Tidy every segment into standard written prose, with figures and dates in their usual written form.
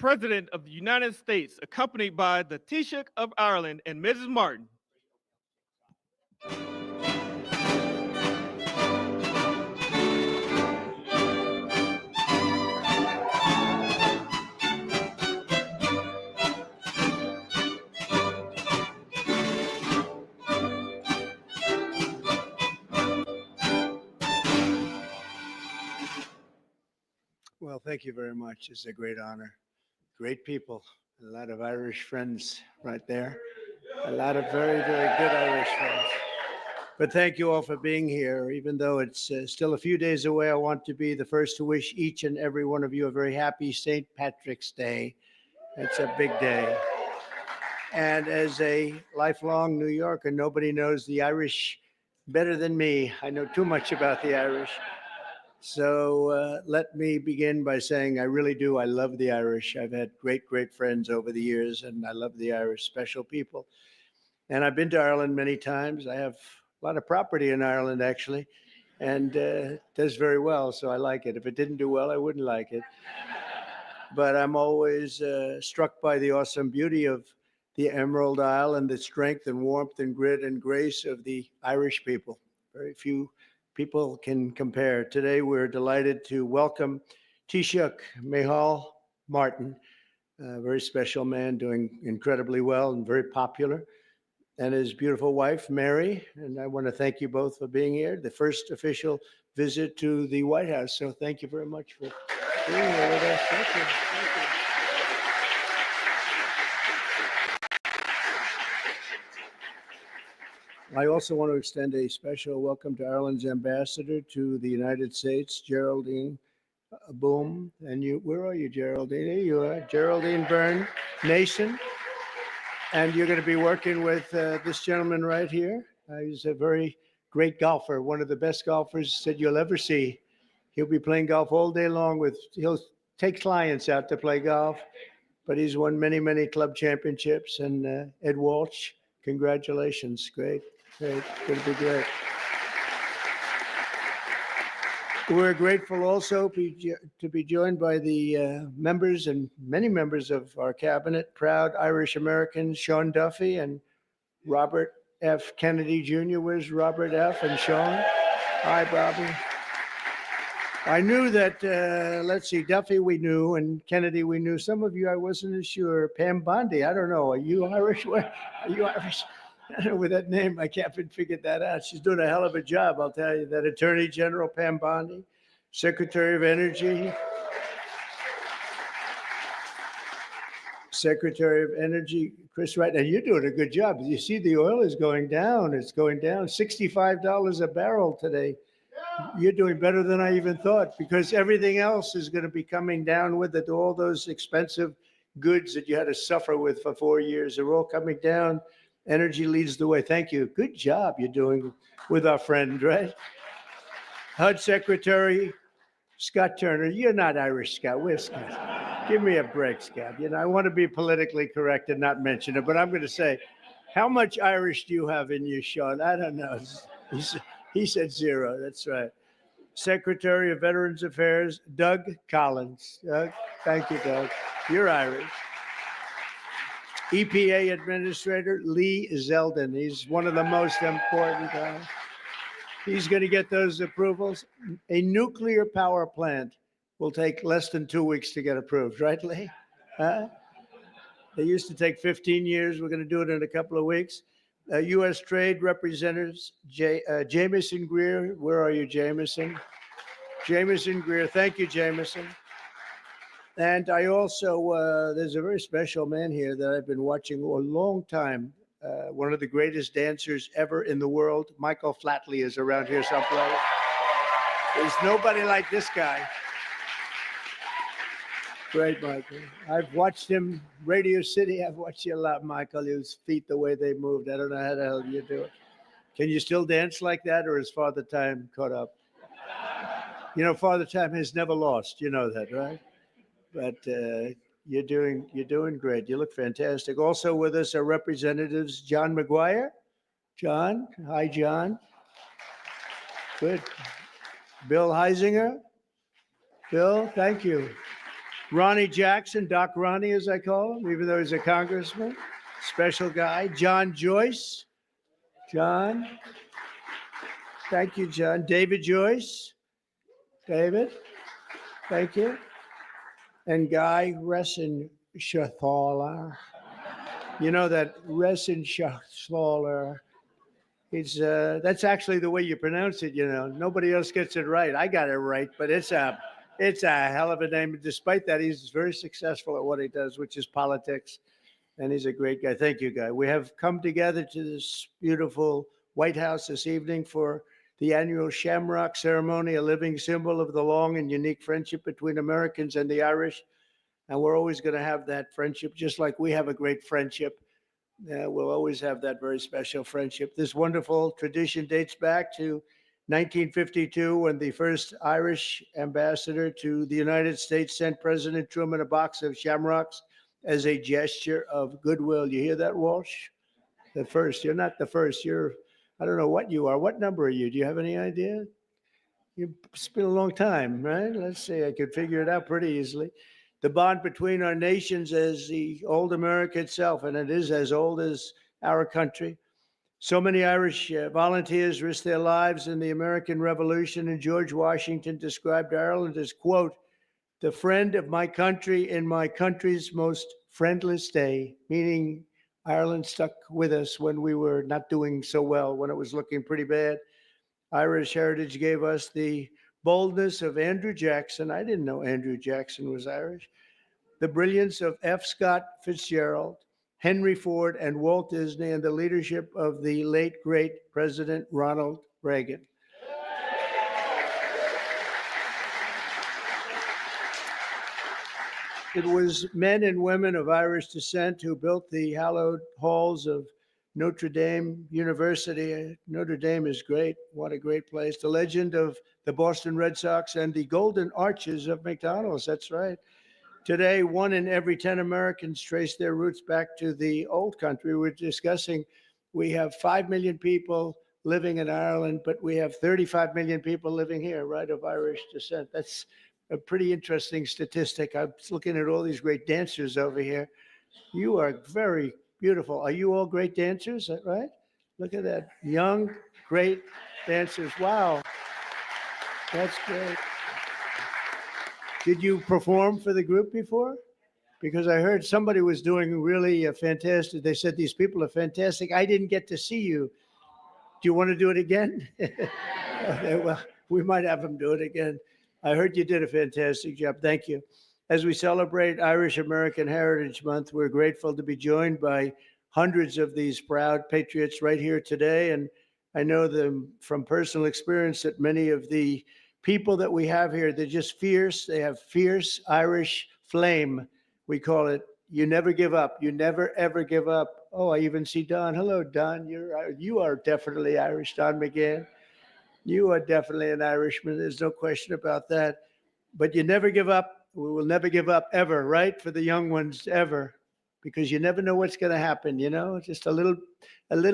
President of the United States, accompanied by the Taoiseach of Ireland and Mrs. Martin. Well, thank you very much. It's a great honor. Great people. A lot of Irish friends right there. A lot of very, very good Irish friends. But thank you all for being here. Even though it's still a few days away, I want to be the first to wish each and every one of you a very happy St. Patrick's Day. It's a big day. And as a lifelong New Yorker, nobody knows the Irish better than me. I know too much about the Irish. So let me begin by saying I really do. I love the Irish. I've had great, great friends over the years, and I love the Irish, special people. And I've been to Ireland many times. I have a lot of property in Ireland, actually, and it does very well, so I like it. If it didn't do well, I wouldn't like it. But I'm always struck by the awesome beauty of the Emerald Isle and the strength and warmth and grit and grace of the Irish people. Very few people can compare. Today, we're delighted to welcome Taoiseach Micheál Martin, a very special man doing incredibly well and very popular, and his beautiful wife, Mary. And I want to thank you both for being here, the first official visit to the White House. So thank you very much for being here with us. Thank you. Thank you. I also want to extend a special welcome to Ireland's ambassador to the United States, Geraldine Boom. And you, where are you, Geraldine? Here you are, Geraldine Byrne Nason. And you're going to be working with this gentleman right here. He's a very great golfer, one of the best golfers that you'll ever see. He'll be playing golf all day long he'll take clients out to play golf, but he's won many, many club championships. And Ed Walsh, congratulations. Great. Great. It's going to be great. We're grateful also to be joined by the members and many members of our cabinet, proud Irish Americans, Sean Duffy and Robert F. Kennedy Jr. Where's Robert F. and Sean? Hi, Bobby. I knew that, let's see, Duffy we knew and Kennedy we knew. Some of you I wasn't as sure. Pam Bondi, I don't know. Are you Irish? Are you Irish? I don't know, with that name, I can't figure that out. She's doing a hell of a job, I'll tell you. That Attorney General Pam Bondi, Secretary of Energy, Chris Wright. And you're doing a good job. You see the oil is going down. It's going down $65 a barrel today. You're doing better than I even thought, because everything else is going to be coming down with it. All those expensive goods that you had to suffer with for 4 years are all coming down. Energy leads the way. Thank you. Good job you're doing with our friend, right? HUD Secretary Scott Turner. You're not Irish, Scott. Where's Scott? Give me a break, Scott. You know, I want to be politically correct and not mention it, but I'm going to say, how much Irish do you have in you, Sean? I don't know. He said 0. That's right. Secretary of Veterans Affairs, Doug Collins. Doug, thank you, Doug. You're Irish. EPA Administrator Lee Zeldin. He's one of the most important guys. He's going to get those approvals. A nuclear power plant will take less than 2 weeks to get approved, right, Lee? They used to take 15 years. We're going to do it in a couple of weeks. U.S. Trade Representatives, Jamieson Greer. Where are you, Jamieson? Jamieson Greer. Thank you, Jamieson. And I also, there's a very special man here that I've been watching a long time. One of the greatest dancers ever in the world. Michael Flatley is around here someplace. There's nobody like this guy. Great, Michael. I've watched him, Radio City. I've watched you a lot, Michael. His feet, the way they moved. I don't know how the hell you do it. Can you still dance like that, or is Father Time caught up? You know, Father Time has never lost. You know that, right? But you're doing great. You look fantastic. Also with us are Representatives John McGuire. John, hi, John. Good. Bill Heisinger. Bill, thank you. Ronnie Jackson, Doc Ronnie, as I call him, even though he's a congressman, special guy. John Joyce. John. Thank you, John. David Joyce. David. Thank you. And Guy Resenshathaler. You know that Resenshathaler. That's actually the way you pronounce it. You know, nobody else gets it right. I got it right, but it's a hell of a name. Despite that, he's very successful at what he does, which is politics, and he's a great guy. Thank you, Guy. We have come together to this beautiful White House this evening for the annual Shamrock Ceremony, a living symbol of the long and unique friendship between Americans and the Irish. And we're always going to have that friendship, just like we have a great friendship. We'll always have that very special friendship. This wonderful tradition dates back to 1952 when the first Irish ambassador to the United States sent President Truman a box of shamrocks as a gesture of goodwill. You hear that, Walsh? The first. You're not the first. I don't know what you are. What number are you? Do you have any idea? It's been a long time, right? Let's see. I could figure it out pretty easily. The bond between our nations is the old America itself, and it is as old as our country. So many Irish volunteers risked their lives in the American Revolution, and George Washington described Ireland as, quote, the friend of my country in my country's most friendless day, meaning Ireland stuck with us when we were not doing so well, when it was looking pretty bad. Irish heritage gave us the boldness of Andrew Jackson. I didn't know Andrew Jackson was Irish. The brilliance of F. Scott Fitzgerald, Henry Ford, and Walt Disney, and the leadership of the late, great President Ronald Reagan. It was men and women of Irish descent who built the hallowed halls of Notre Dame University. Notre Dame is great. What a great place. The legend of the Boston Red Sox and the golden arches of McDonald's. That's right. Today, 1 in every 10 Americans trace their roots back to the old country. We're discussing, we have 5 million people living in Ireland, but we have 35 million people living here, right, of Irish descent. That's a pretty interesting statistic. I was looking at all these great dancers over here. You are very beautiful. Are you all great dancers, right? Look at that. Young, great dancers. Wow. That's great. Did you perform for the group before? Because I heard somebody was doing really fantastic. They said these people are fantastic. I didn't get to see you. Do you want to do it again? Okay, well, we might have them do it again. I heard you did a fantastic job. Thank you. As we celebrate Irish American Heritage Month, we're grateful to be joined by hundreds of these proud patriots right here today. And I know them from personal experience that many of the people that we have here, they're just fierce. They have fierce Irish flame. We call it, you never give up. You never, ever give up. Oh, I even see Don. Hello, Don. You are definitely Irish, Don McGann. You are definitely an Irishman. There's no question about that. But you never give up. We will never give up ever, right? For the young ones, ever. Because you never know what's going to happen, you know? Just a little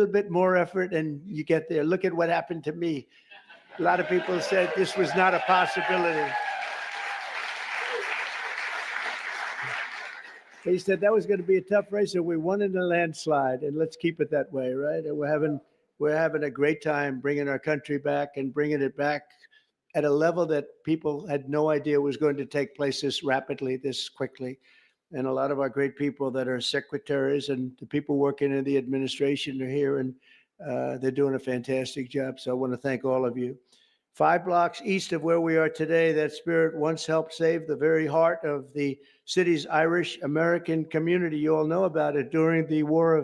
bit more effort and you get there. Look at what happened to me. A lot of people said this was not a possibility. They said that was going to be a tough race, and we won in a landslide, and let's keep it that way, right? And we're having a great time bringing our country back and bringing it back at a level that people had no idea was going to take place this rapidly, this quickly. And a lot of our great people that are secretaries and the people working in the administration are here, and they're doing a fantastic job. So I want to thank all of you. 5 blocks east of where we are today, that spirit once helped save the very heart of the city's Irish American community. You all know about it. During the War of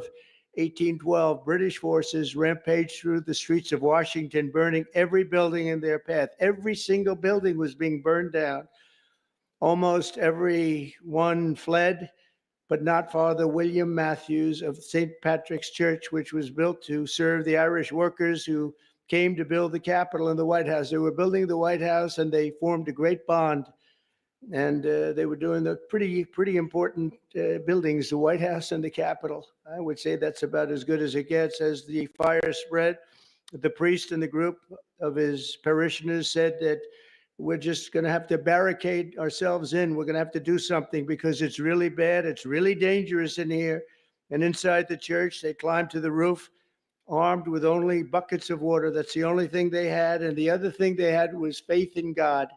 1812, British forces rampaged through the streets of Washington, burning every building in their path. Every single building was being burned down. Almost everyone fled, but not Father William Matthews of St. Patrick's Church, which was built to serve the Irish workers who came to build the Capitol and the White House. They were building the White House, and they formed a great bond. And they were doing the pretty important buildings, the White House and the Capitol. I would say that's about as good as it gets. As the fire spread, the priest and the group of his parishioners said that we're just going to have to barricade ourselves in. We're going to have to do something because it's really bad. It's really dangerous in here. And inside the church, they climbed to the roof armed with only buckets of water. That's the only thing they had. And the other thing they had was faith in God.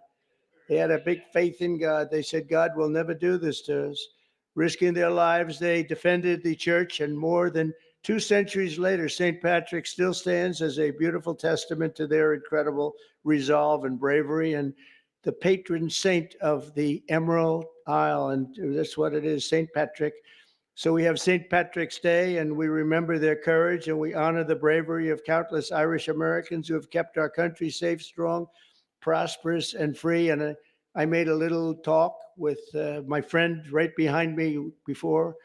They had a big faith in God. They said, God will never do this to us. Risking their lives, they defended the church. And more than 2 centuries later, St. Patrick still stands as a beautiful testament to their incredible resolve and bravery, and the patron saint of the Emerald Isle. And that's what it is, St. Patrick. So we have St. Patrick's Day, and we remember their courage, and we honor the bravery of countless Irish Americans who have kept our country safe, strong, prosperous, and free. And I made a little talk with my friend right behind me before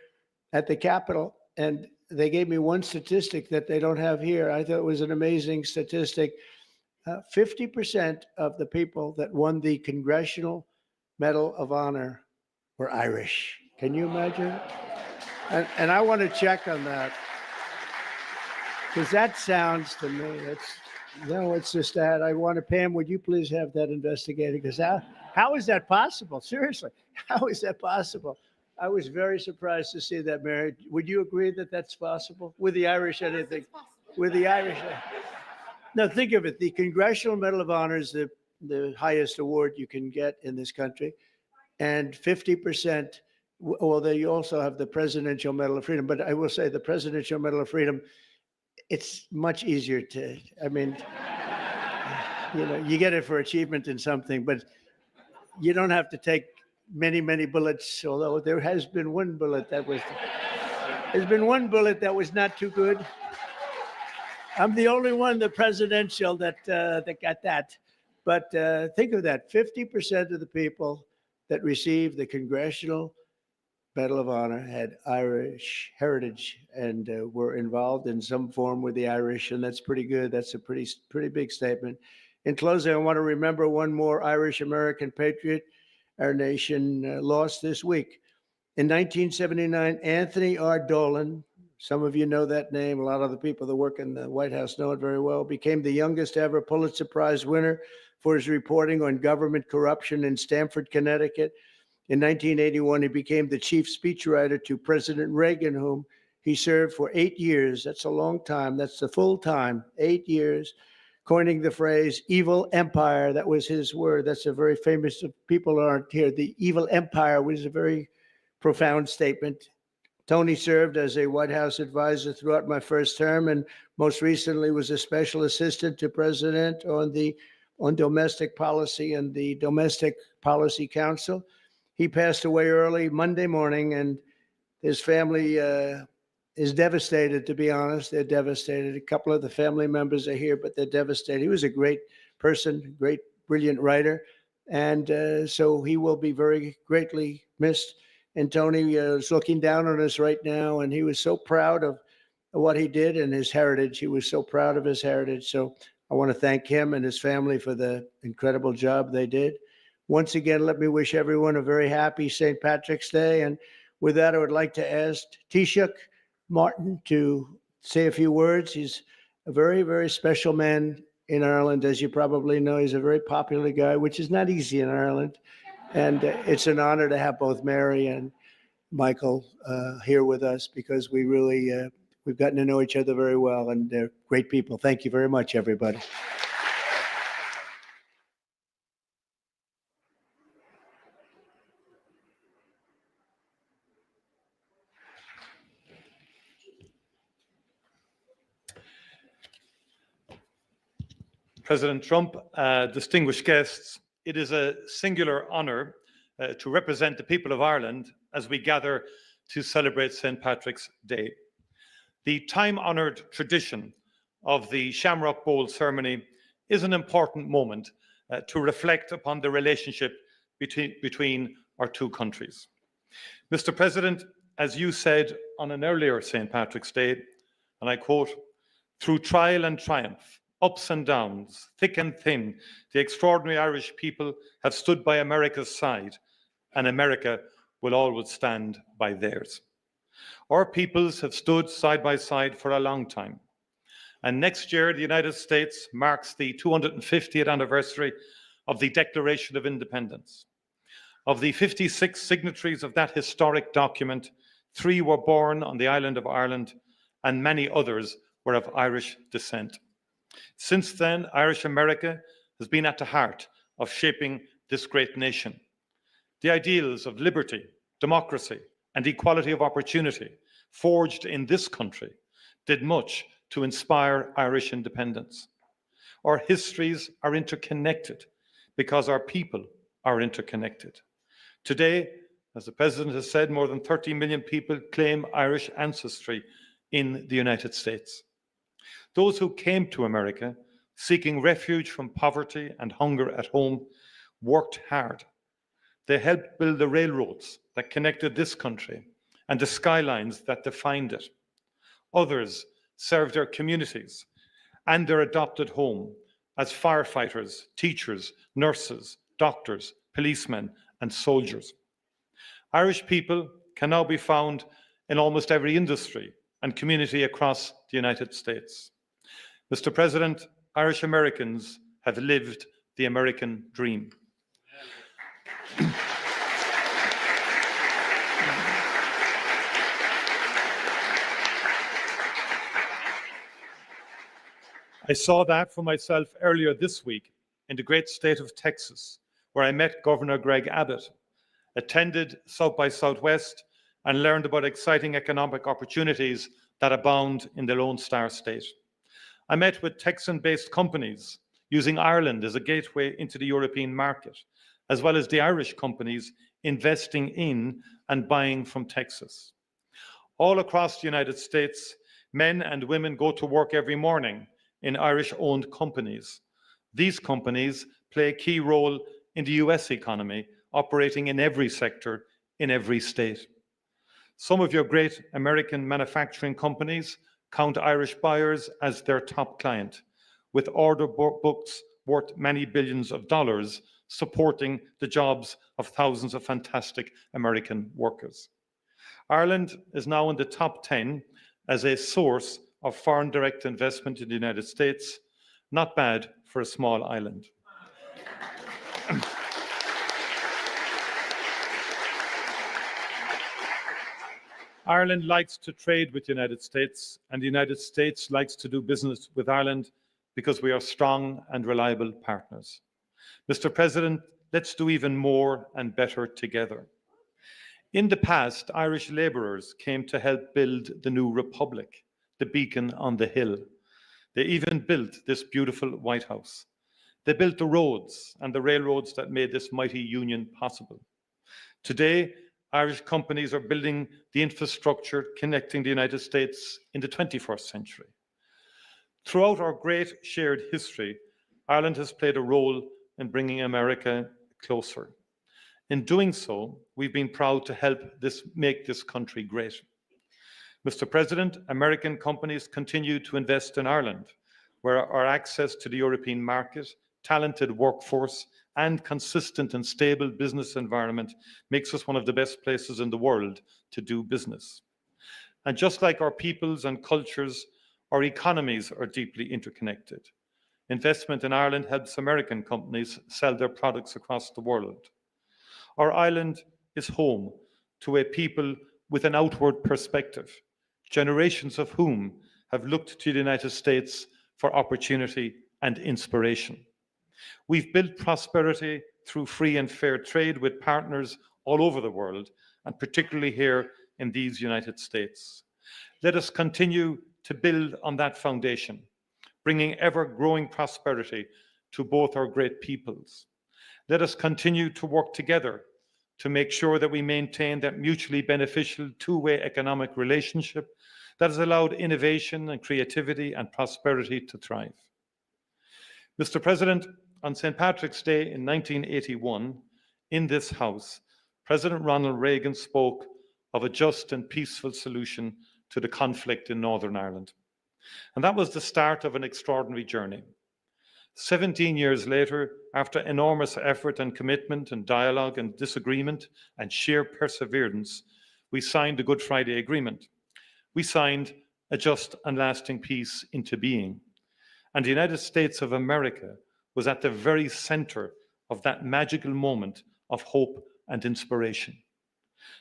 at the Capitol, and they gave me one statistic that they don't have here. I thought it was an amazing statistic. 50% of the people that won the Congressional Medal of Honor were Irish. Can you imagine? And I want to check on that, because that sounds to me, it's just that. I want to, Pam, would you please have that investigated? Because how is that possible? Seriously, how is that possible? I was very surprised to see that, Mary. Would you agree that that's possible? With the Irish, I didn't think. With the Irish. Now, think of it. The Congressional Medal of Honor is the highest award you can get in this country. And 50%, well, they also have the Presidential Medal of Freedom. But I will say the Presidential Medal of Freedom, it's much easier to, I mean, you get it for achievement in something, but you don't have to take many, many bullets, although there has been one bullet that was not too good. I'm the only one, the presidential, that got that. But think of that, 50% of the people that received the Congressional Medal of Honor had Irish heritage and were involved in some form with the Irish, and that's pretty good. That's a pretty big statement. In closing, I want to remember one more Irish American patriot our nation lost this week. In 1979, Anthony R. Dolan, some of you know that name, a lot of the people that work in the White House know it very well, became the youngest ever Pulitzer Prize winner for his reporting on government corruption in Stamford, Connecticut. In 1981, he became the chief speechwriter to President Reagan, whom he served for 8 years. That's a long time. That's the full time, 8 years, coining the phrase evil empire. That was his word. That's a very famous, people aren't here. The evil empire was a very profound statement. Tony served as a White House advisor throughout my first term, and most recently was a special assistant to President on domestic policy and the Domestic Policy Council. He passed away early Monday morning, and his family is devastated, to be honest. They're devastated. A couple of the family members are here, but they're devastated. He was a great person, great, brilliant writer. And so he will be very greatly missed. And Tony is looking down on us right now, and he was so proud of what he did and his heritage. He was so proud of his heritage. So I want to thank him and his family for the incredible job they did. Once again, let me wish everyone a very happy St. Patrick's Day. And with that, I would like to ask Taoiseach Martin to say a few words. He's a very, very special man in Ireland. As you probably know, he's a very popular guy, which is not easy in Ireland. And it's an honor to have both Mary and Michael here with us, because we really, we've gotten to know each other very well, and they're great people. Thank you very much, everybody. President Trump, distinguished guests, it is a singular honour to represent the people of Ireland as we gather to celebrate St. Patrick's Day. The time-honoured tradition of the Shamrock Bowl ceremony is an important moment to reflect upon the relationship between our two countries. Mr. President, as you said on an earlier St. Patrick's Day, and I quote, "Through trial and triumph, ups and downs, thick and thin, the extraordinary Irish people have stood by America's side, and America will always stand by theirs." Our peoples have stood side by side for a long time. And next year, the United States marks the 250th anniversary of the Declaration of Independence. Of the 56 signatories of that historic document, 3 were born on the island of Ireland, and many others were of Irish descent. Since then, Irish America has been at the heart of shaping this great nation. The ideals of liberty, democracy, and equality of opportunity forged in this country did much to inspire Irish independence. Our histories are interconnected because our people are interconnected. Today, as the President has said, more than 30 million people claim Irish ancestry in the United States. Those who came to America seeking refuge from poverty and hunger at home worked hard. They helped build the railroads that connected this country and the skylines that defined it. Others served their communities and their adopted home as firefighters, teachers, nurses, doctors, policemen, and soldiers. Irish people can now be found in almost every industry and community across the United States. Mr. President, Irish Americans have lived the American dream. I saw that for myself earlier this week in the great state of Texas, where I met Governor Greg Abbott, attended South by Southwest, and learned about exciting economic opportunities that abound in the Lone Star State. I met with Texan-based companies using Ireland as a gateway into the European market, as well as the Irish companies investing in and buying from Texas. All across the United States, men and women go to work every morning in Irish-owned companies. These companies play a key role in the US economy, operating in every sector, in every state. Some of your great American manufacturing companies count Irish buyers as their top client, with order books worth many billions of dollars supporting the jobs of thousands of fantastic American workers. Ireland is now in the top 10 as a source of foreign direct investment in the United States. Not bad for a small island. Ireland likes to trade with the United States, and the United States likes to do business with Ireland because we are strong and reliable partners. Mr. President, let's do even more and better together. In the past, Irish labourers came to help build the new republic, the beacon on the hill. They even built this beautiful White House. They built the roads and the railroads that made this mighty union possible. Today, Irish companies are building the infrastructure connecting the United States in the 21st century. Throughout our great shared history, Ireland has played a role in bringing America closer. In doing so, we've been proud to help make this country great. Mr. President, American companies continue to invest in Ireland, where our access to the European market, talented workforce, and consistent and stable business environment makes us one of the best places in the world to do business. And just like our peoples and cultures, our economies are deeply interconnected. Investment in Ireland helps American companies sell their products across the world. Our island is home to a people with an outward perspective, generations of whom have looked to the United States for opportunity and inspiration. We've built prosperity through free and fair trade with partners all over the world, and particularly here in these United States. Let us continue to build on that foundation, bringing ever-growing prosperity to both our great peoples. Let us continue to work together to make sure that we maintain that mutually beneficial two-way economic relationship that has allowed innovation and creativity and prosperity to thrive. Mr. President, on St. Patrick's Day in 1981, in this House, President Ronald Reagan spoke of a just and peaceful solution to the conflict in Northern Ireland. And that was the start of an extraordinary journey. 17 years later, after enormous effort and commitment and dialogue and disagreement and sheer perseverance, we signed the Good Friday Agreement. We signed a just and lasting peace into being. And the United States of America was at the very center of that magical moment of hope and inspiration.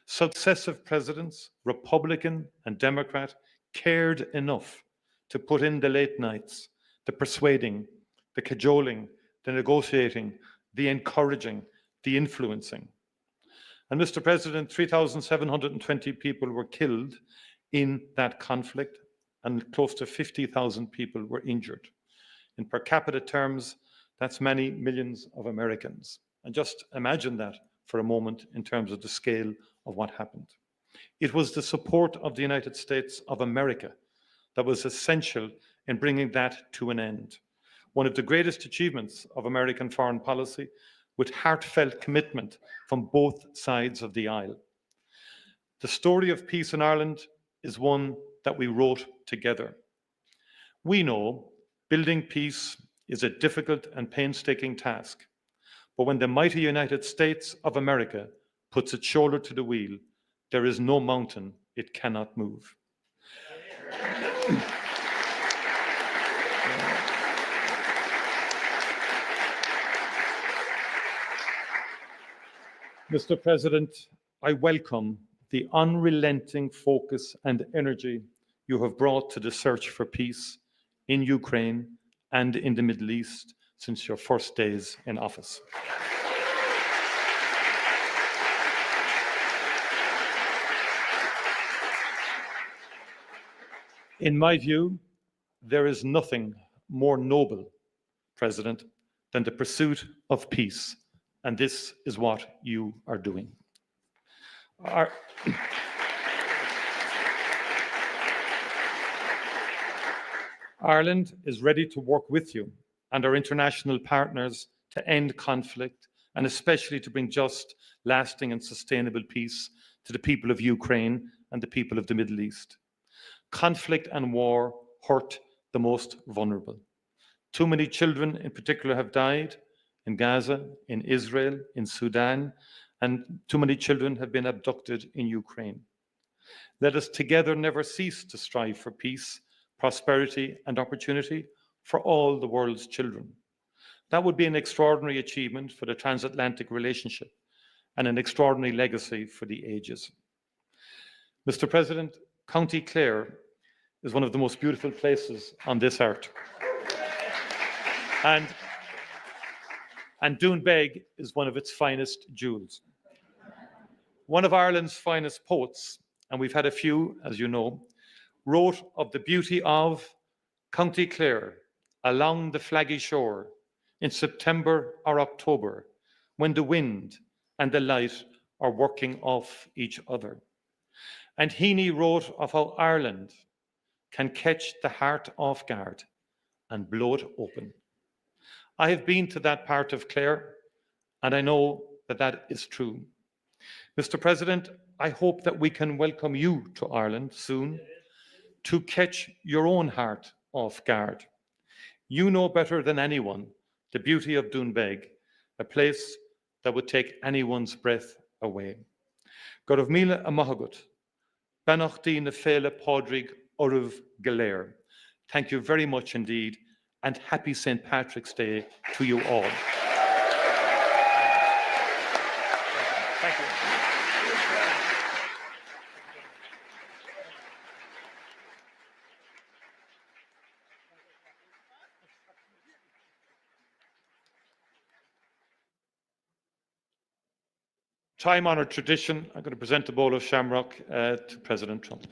Successive presidents, Republican and Democrat, cared enough to put in the late nights, the persuading, the cajoling, the negotiating, the encouraging, the influencing. And Mr. President, 3,720 people were killed in that conflict, and close to 50,000 people were injured. In per capita terms, that's many millions of Americans. And just imagine that for a moment in terms of the scale of what happened. It was the support of the United States of America that was essential in bringing that to an end. One of the greatest achievements of American foreign policy, with heartfelt commitment from both sides of the aisle. The story of peace in Ireland is one that we wrote together. We know building peace is a difficult and painstaking task, but when the mighty United States of America puts its shoulder to the wheel, there is no mountain it cannot move. Mr. President, I welcome the unrelenting focus and energy you have brought to the search for peace in Ukraine and in the Middle East since your first days in office. In my view, there is nothing more noble, President, than the pursuit of peace, and this is what you are doing. Ireland is ready to work with you and our international partners to end conflict and especially to bring just, lasting and sustainable peace to the people of Ukraine and the people of the Middle East. Conflict and war hurt the most vulnerable. Too many children in particular have died in Gaza, in Israel, in Sudan, and too many children have been abducted in Ukraine. Let us together never cease to strive for peace, prosperity, and opportunity for all the world's children. That would be an extraordinary achievement for the transatlantic relationship and an extraordinary legacy for the ages. Mr. President, County Clare is one of the most beautiful places on this earth. And Doonbeg is one of its finest jewels. One of Ireland's finest poets, and we've had a few, as you know, wrote of the beauty of County Clare along the flaggy shore in September or October, when the wind and the light are working off each other. And Heaney wrote of how Ireland can catch the heart off guard and blow it open. I have been to that part of Clare, and I know that that is true. Mr. President, I hope that we can welcome you to Ireland soon to catch your own heart off guard. You know better than anyone the beauty of Doonbeg, a place that would take anyone's breath away. Gorov Mila Amahagut, Banachdi na Fela Podrig Oruv Galer. Thank you very much indeed, and happy St. Patrick's Day to you all. Thank you. Time-honored tradition, I'm going to present a bowl of shamrock to President Trump.